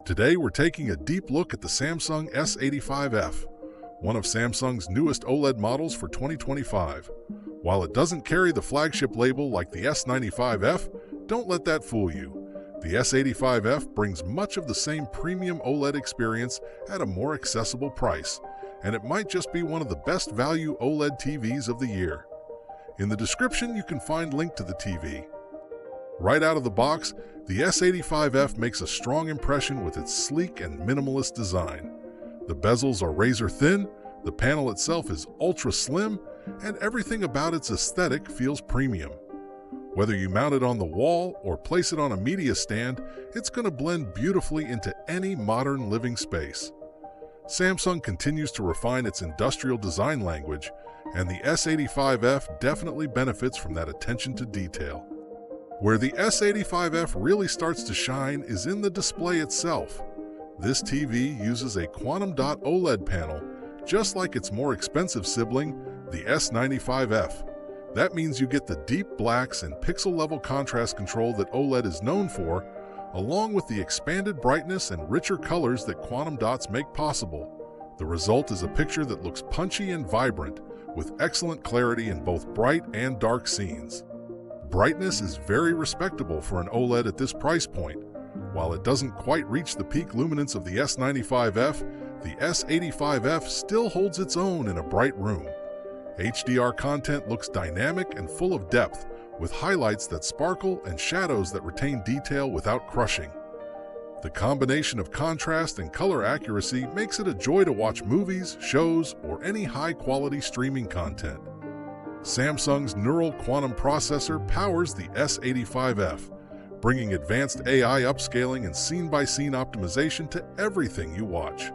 Today, we're taking a deep look at the Samsung S85F, one of Samsung's newest OLED models for 2025. While it doesn't carry the flagship label like the S95F, don't let that fool you. The S85F brings much of the same premium OLED experience at a more accessible price, and it might just be one of the best value OLED TVs of the year. In the description, you can find a link to the TV. Right out of the box, the S85F makes a strong impression with its sleek and minimalist design. The bezels are razor thin, the panel itself is ultra slim, and everything about its aesthetic feels premium. Whether you mount it on the wall or place it on a media stand, it's going to blend beautifully into any modern living space. Samsung continues to refine its industrial design language, and the S85F definitely benefits from that attention to detail. Where the S85F really starts to shine is in the display itself. This TV uses a Quantum Dot OLED panel, just like its more expensive sibling, the S95F. That means you get the deep blacks and pixel-level contrast control that OLED is known for, along with the expanded brightness and richer colors that Quantum Dots make possible. The result is a picture that looks punchy and vibrant, with excellent clarity in both bright and dark scenes. Brightness is very respectable for an OLED at this price point. While it doesn't quite reach the peak luminance of the S95F, the S85F still holds its own in a bright room. HDR content looks dynamic and full of depth, with highlights that sparkle and shadows that retain detail without crushing. The combination of contrast and color accuracy makes it a joy to watch movies, shows, or any high-quality streaming content. Samsung's neural quantum processor powers the S85F, bringing advanced AI upscaling and scene-by-scene optimization to everything you watch.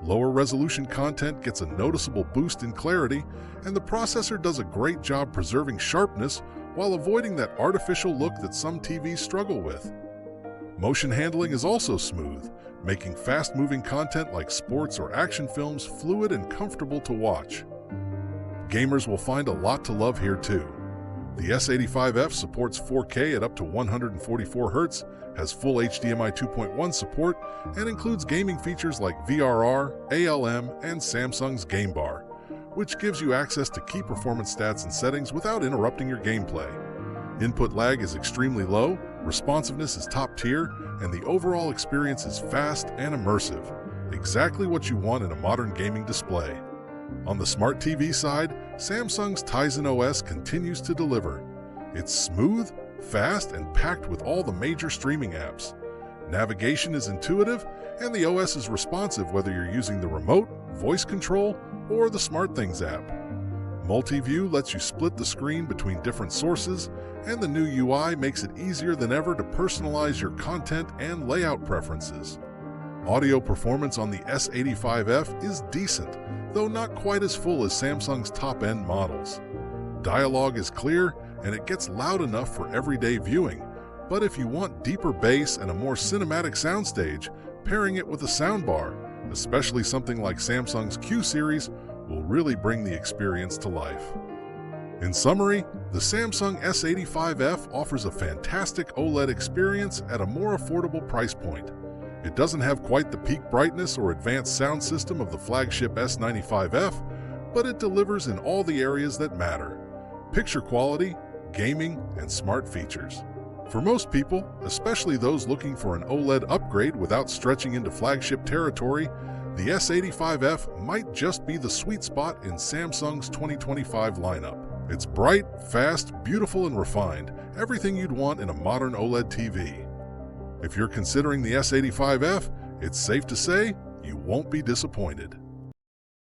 Lower resolution content gets a noticeable boost in clarity, and the processor does a great job preserving sharpness while avoiding that artificial look that some TVs struggle with. Motion handling is also smooth, making fast-moving content like sports or action films fluid and comfortable to watch. Gamers will find a lot to love here too. The S85F supports 4K at up to 144 Hz, has full HDMI 2.1 support, and includes gaming features like VRR, ALM, and Samsung's Game Bar, which gives you access to key performance stats and settings without interrupting your gameplay. Input lag is extremely low, responsiveness is top tier, and the overall experience is fast and immersive, exactly what you want in a modern gaming display. On the smart TV side, Samsung's Tizen OS continues to deliver. It's smooth, fast, and packed with all the major streaming apps. Navigation is intuitive, and the OS is responsive whether you're using the remote, voice control, or the SmartThings app. Multi-view lets you split the screen between different sources, and the new UI makes it easier than ever to personalize your content and layout preferences. Audio performance on the S85F is decent, though not quite as full as Samsung's top-end models. Dialogue is clear, and it gets loud enough for everyday viewing, but if you want deeper bass and a more cinematic soundstage, pairing it with a soundbar, especially something like Samsung's Q series, will really bring the experience to life. In summary, the Samsung S85F offers a fantastic OLED experience at a more affordable price point. It doesn't have quite the peak brightness or advanced sound system of the flagship S95F, but it delivers in all the areas that matter: picture quality, gaming, and smart features. For most people, especially those looking for an OLED upgrade without stretching into flagship territory, the S85F might just be the sweet spot in Samsung's 2025 lineup. It's bright, fast, beautiful, and refined, everything you'd want in a modern OLED TV. If you're considering the S85F, it's safe to say you won't be disappointed.